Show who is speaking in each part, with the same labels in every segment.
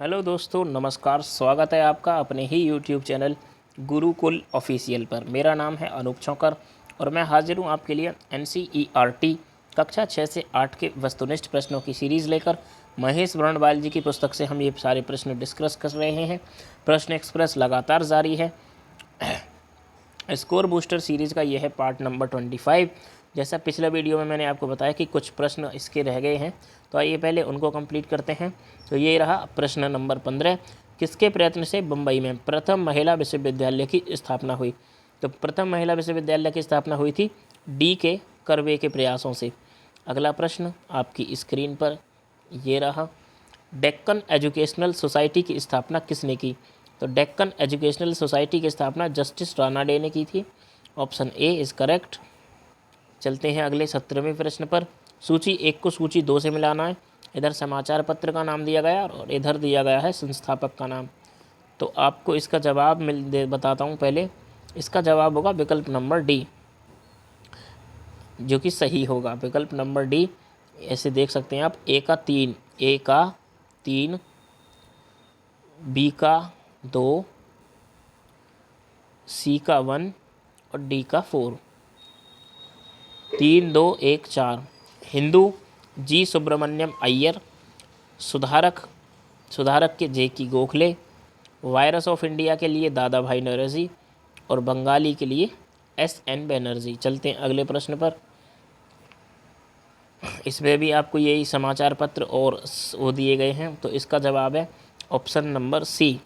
Speaker 1: Hello दोस्तों, नमस्कार। स्वागत है आपका अपने ही यूट्यूब चैनल गुरुकुल ऑफिशियल पर। मेरा नाम है अनूप चौकर और मैं हाजिर हूँ आपके लिए NCERT कक्षा 6 से 8 के वस्तुनिष्ठ प्रश्नों की सीरीज़ लेकर। महेश ब्रॉन्डवाल जी की पुस्तक से हम ये सारे प्रश्न डिस्कस कर रहे हैं। प्रश्न एक्सप्रेस लगातार जारी है। स्कोर बूस्टर सीरीज़ का यह है पार्ट नंबर 25। जैसा पिछले वीडियो में मैंने आपको बताया कि कुछ प्रश्न इसके रह गए हैं, तो आइए पहले उनको कंप्लीट करते हैं। तो ये रहा प्रश्न नंबर 15। किसके प्रयत्न से मुंबई में प्रथम महिला विश्वविद्यालय की स्थापना हुई? तो प्रथम महिला विश्वविद्यालय की स्थापना हुई थी D.K. कर्वे के प्रयासों से। अगला प्रश्न आपकी स्क्रीन पर ये रहा। डेक्कन एजुकेशनल सोसाइटी की स्थापना किसने की? तो डेक्कन एजुकेशनल सोसाइटी की स्थापना जस्टिस राणा डे ने की थी। Option A is correct. चलते हैं अगले 17वें प्रश्न पर। सूची 1 को सूची 2 से मिलाना है। इधर समाचार पत्र का नाम दिया गया और इधर दिया गया है संस्थापक का नाम। तो आपको इसका जवाब बताता हूँ। पहले इसका जवाब होगा विकल्प नंबर डी, जो कि सही होगा। विकल्प नंबर डी। ऐसे देख सकते हैं आप, ए का 3, बी का 2, सी का 1 और डी का 4। 3, 2, 1, 4। हिंदू जी सुब्रमण्यम अय्यर, सुधारक के जे.की. गोखले, वायरस ऑफ इंडिया के लिए दादा भाई नौरोजी और बंगाली के लिए S.N. बनर्जी। चलते हैं अगले प्रश्न पर। इसमें भी आपको यही समाचार पत्र और वो दिए गए हैं, तो इसका जवाब है ऑप्शन नंबर सी,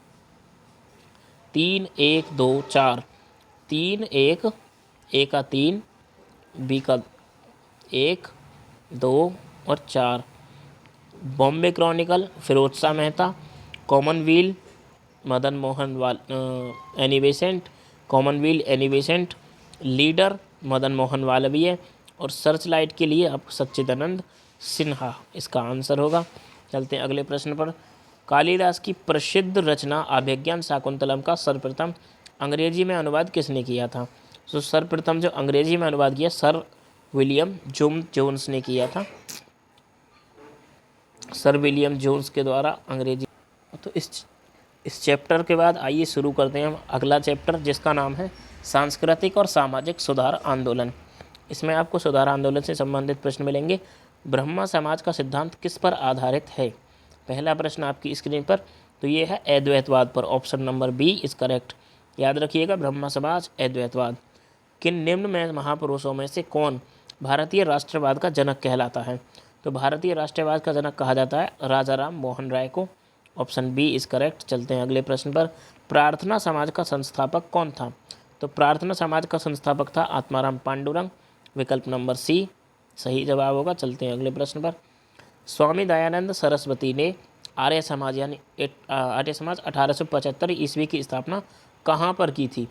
Speaker 1: 3, 1, 2, 4। 3, 1, ए का 3, बी का 1, 2 और 4। Bombay Chronicle Firoz Shah Mehta, Commonwealth Madan Mohan Annie Besant, Commonwealth Annie Besant, leader Madan Mohan Malviya और सर्च लाइट के लिए अब सच्चिदानंद सिन्हा इसका आंसर होगा। चलते हैं अगले प्रश्न पर। कालिदास की प्रसिद्ध रचना अभिज्ञान शाकुंतलम का सर्वप्रथम अंग्रेजी में अनुवाद किसने किया था? तो सर्वप्रथम जो अंग्रेजी में अनुवाद किया सर विलियम जोन्स ने किया था। सर विलियम जोन्स के द्वारा अंग्रेजी। तो इस चैप्टर के बाद आइए शुरू करते हैं हम अगला चैप्टर, जिसका नाम है सांस्कृतिक और सामाजिक सुधार आंदोलन। इसमें आपको सुधार आंदोलन से संबंधित प्रश्न मिलेंगे। ब्रह्म समाज का सिद्धांत किस पर आधारित है? पहला प्रश्न आपकी स्क्रीन पर, तो ये है अद्वैतवाद पर। Option number B is correct. याद रखिएगा, ब्रह्म समाज अद्वैतवाद। किन निम्न में महापुरुषों में से कौन भारतीय राष्ट्रवाद का जनक कहलाता है? तो भारतीय राष्ट्रवाद का जनक कहा जाता है राजा राम मोहन राय को। Option B is correct. चलते हैं अगले प्रश्न पर। प्रार्थना समाज का संस्थापक कौन था? तो प्रार्थना समाज का संस्थापक था आत्माराम पांडुरंग। विकल्प नंबर सी सही जवाब होगा। चलते हैं अगले प्रश्न पर। स्वामी दयानंद सरस्वती ने आर्य समाज 1875 ईस्वी की स्थापना कहाँ पर की थी?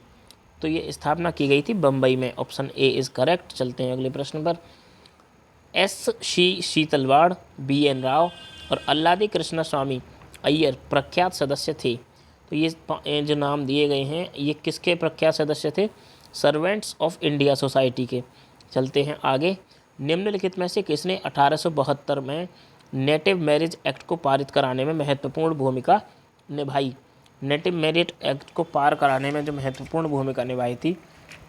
Speaker 1: तो ये स्थापना की गई थी बम्बई में। Option A is correct. चलते हैं अगले प्रश्न पर। शीतलवाड़, B.N. राव और अल्लादी कृष्ण स्वामी अय्यर प्रख्यात सदस्य थे। तो ये जो नाम दिए गए हैं, ये किसके प्रख्यात सदस्य थे? सर्वेंट्स ऑफ इंडिया सोसाइटी के। चलते हैं आगे। निम्नलिखित में से किसने 1872 में नेटिव मैरिज एक्ट को पारित कराने में महत्वपूर्ण भूमिका निभाई? नेटिव मैरिज एक्ट को पार कराने में जो महत्वपूर्ण भूमिका निभाई थी,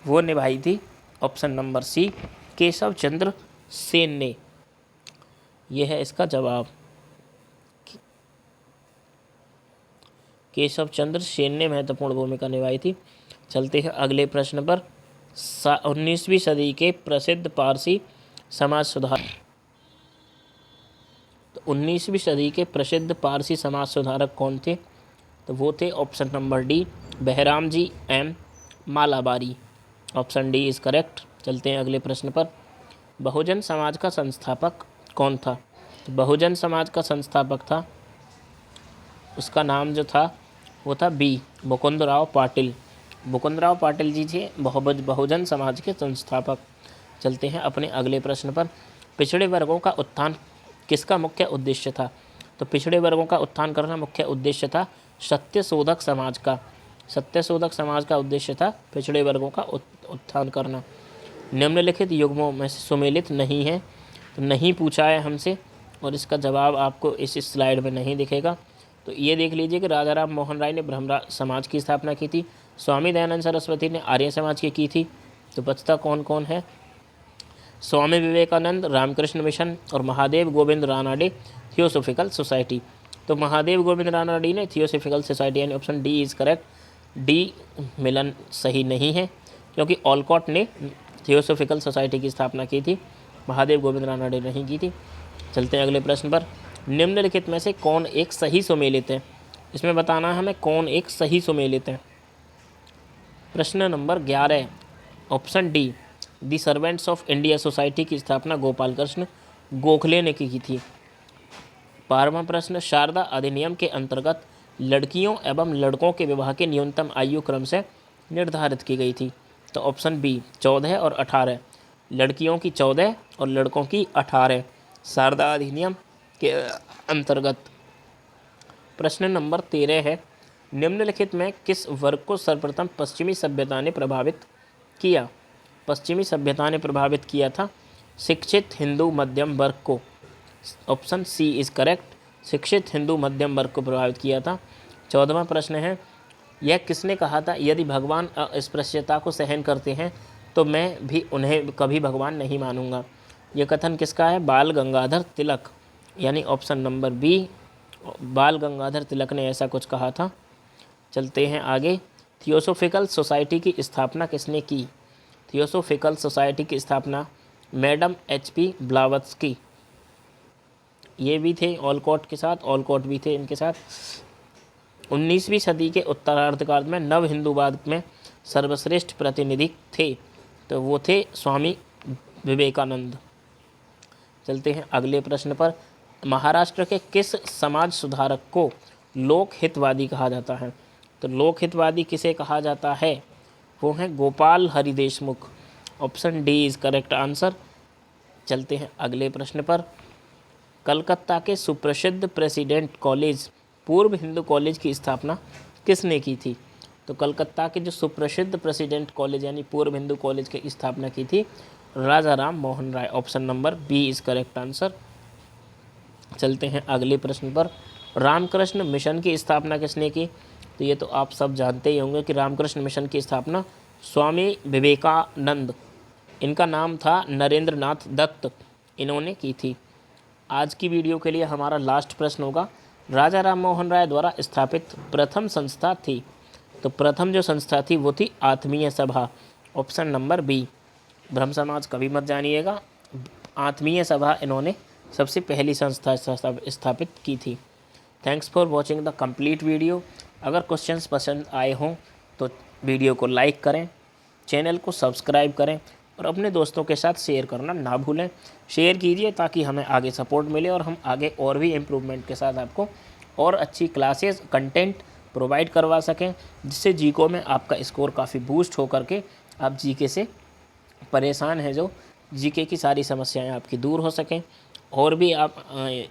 Speaker 1: वो निभाई थी option number C, Keshav Chandra Sen ने। यह है इसका जवाब, केशव चंद्र सेन ने महत्वपूर्ण भूमिका निभाई थी। चलते हैं अगले प्रश्न पर। 19वीं सदी के प्रसिद्ध पारसी समाज सुधार। तो 19वीं सदी के प्रसिद्ध पारसी समाज सुधारक कौन थे? तो वो थे option number D, Behram ji M Malabari. Option D is correct. चलते हैं अगले प्रश्न पर। बहुजन समाज का संस्थापक कौन था? तो बहुजन समाज का संस्थापक था, उसका नाम जो था वो था बी, मुकुंदराव पाटिल। मुकुंदराव पाटिल जी थे बहुजन समाज के संस्थापक। चलते हैं अपने अगले प्रश्न पर। पिछड़े वर्गों का उत्थान किसका मुख्य उद्देश्य था? तो पिछड़े वर्गों का उत्थान करना मुख्य उद्देश्य था सत्यशोधक समाज का। सत्यशोधक समाज का उद्देश्य था पिछड़े वर्गों का उत्थान करना। निम्नलिखित युग्मों में से सुमेलित नहीं है, तो नहीं पूछा है हमसे, और इसका जवाब आपको इस स्लाइड में नहीं दिखेगा। तो ये देख लीजिए कि राजा राम मोहन राय ने ब्रह्म समाज की स्थापना की थी, स्वामी दयानंद सरस्वती ने आर्य समाज की थी। तो बचता कौन कौन है? स्वामी विवेकानंद रामकृष्ण मिशन और महादेव गोविंद रानाडे थियोसोफिकल सोसाइटी। तो महादेव गोविंद रानाडे ने थियोसोफिकल सोसाइटी, यानी option D is correct. D मिलन सही नहीं है, क्योंकि ऑलकॉट ने थियोसोफिकल सोसाइटी की स्थापना की थी, महादेव गोविंद रानाडे ने नहीं की थी। चलते हैं अगले प्रश्न पर। निम्नलिखित में से कौन एक सही सुमेलित है? इसमें बताना है हमें कौन एक सही सुमेलित है। प्रश्न number 11, option D, the servants of India society की स्थापना गोपाल कृष्ण गोखले ने की थी। 12वां प्रश्न, शारदा अधिनियम के अंतर्गत लड़कियों एवं लड़कों के विवाह की न्यूनतम आयु क्रम से निर्धारित की गई थी। तो ऑप्शन बी 14 और 18, लड़कियों की 14 और लड़कों की 18, शारदा अधिनियम के अंतर्गत। प्रश्न नंबर 13 है, निम्नलिखित में किस वर्ग को सर्वप्रथम पश्चिमी सभ्यता ने प्रभावित किया? पश्चिमी सभ्यता ने प्रभावित किया था शिक्षित हिंदू मध्यम वर्ग को। ऑप्शन सी इज़ करेक्ट, शिक्षित हिंदू मध्यम वर्ग को प्रभावित किया था। 14वां प्रश्न है, यह किसने कहा था यदि भगवान अस्पृश्यता को सहन करते हैं तो मैं भी उन्हें कभी भगवान नहीं मानूंगा? यह कथन किसका है? बाल गंगाधर तिलक, यानी ऑप्शन नंबर बी, बाल गंगाधर तिलक ने ऐसा कुछ कहा था। चलते हैं आगे। थियोसोफिकल सोसाइटी की स्थापना किसने की? थियोसोफिकल सोसाइटी की स्थापना मैडम HP ब्लावत्स्की, ये भी थे ऑलकॉट के साथ, ऑलकॉट भी थे इनके साथ। 19वीं सदी के उत्तरार्धकाल में नव हिंदूवाद में सर्वश्रेष्ठ प्रतिनिधि थे, तो वो थे स्वामी विवेकानंद। चलते हैं अगले प्रश्न पर। महाराष्ट्र के किस समाज सुधारक को लोक हितवादी कहा जाता है? तो लोक हितवादी किसे कहा जाता है? वो हैं Gopal Hari Deshmukh. Option D is correct answer. चलते हैं अगले प्रश्न पर। कलकत्ता के सुप्रसिद्ध प्रेसिडेंट कॉलेज पूर्व हिंदू कॉलेज की स्थापना किसने की थी? तो कलकत्ता के जो सुप्रसिद्ध प्रेसिडेंट कॉलेज यानी पूर्व हिंदू कॉलेज की स्थापना की थी Raja Ram Mohan Roy. Option number B is correct answer. चलते हैं अगले प्रश्न पर। रामकृष्ण मिशन की स्थापना किसने की? तो ये तो आप सब जानते ही होंगे कि रामकृष्ण मिशन की स्थापना स्वामी विवेकानंद, इनका नाम था नरेंद्र नाथ दत्त, इन्होंने की थी। आज की वीडियो के लिए हमारा लास्ट प्रश्न होगा, राजा राम मोहन राय द्वारा स्थापित प्रथम संस्था थी। तो प्रथम जो संस्था थी वो थी Atmiya Sabha. Option number B. Brahmo Samaj कभी मत जानिएगा, आत्मीय सभा इन्होंने सबसे पहली संस्था स्थापित की थी। Thanks for watching the complete video. अगर क्वेश्चंस पसंद आए हों तो वीडियो को लाइक करें, चैनल को सब्सक्राइब करें और अपने दोस्तों के साथ शेयर करना ना भूलें। शेयर कीजिए ताकि हमें आगे सपोर्ट मिले और हम आगे और भी इम्प्रूवमेंट के साथ आपको और अच्छी क्लासेस कंटेंट प्रोवाइड करवा सकें, जिससे जीको में आपका स्कोर काफ़ी बूस्ट हो करके आप जीके से परेशान हैं जो जीके की सारी समस्याएं आपकी दूर हो सकें। और भी आप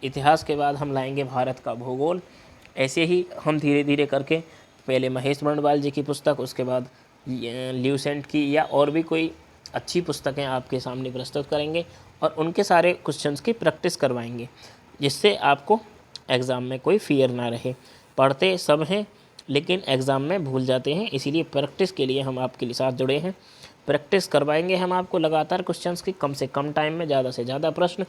Speaker 1: इतिहास के बाद हम लाएंगे भारत का भूगोल। ऐसे ही हम धीरे धीरे करके पहले महेश बंडवाल जी की पुस्तक, उसके बाद ल्यूसेंट की या और भी कोई अच्छी पुस्तकें आपके सामने प्रस्तुत करेंगे और उनके सारे क्वेश्चंस की प्रैक्टिस करवाएंगे, जिससे आपको एग्ज़ाम में कोई फियर ना रहे। पढ़ते सब हैं लेकिन एग्ज़ाम में भूल जाते हैं, इसीलिए प्रैक्टिस के लिए हम आपके लिए साथ जुड़े हैं। प्रैक्टिस करवाएंगे हम आपको लगातार क्वेश्चंस की, कम से कम टाइम में ज़्यादा से ज़्यादा प्रश्न।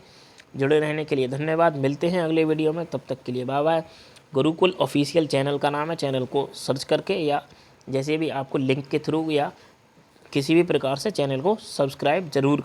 Speaker 1: जुड़े रहने के लिए धन्यवाद। मिलते हैं अगले वीडियो में, तब तक के लिए bye bye. Gurukul official channel का नाम है, चैनल को सर्च करके या जैसे भी आपको लिंक के थ्रू या किसी भी प्रकार से चैनल को सब्सक्राइब ज़रूर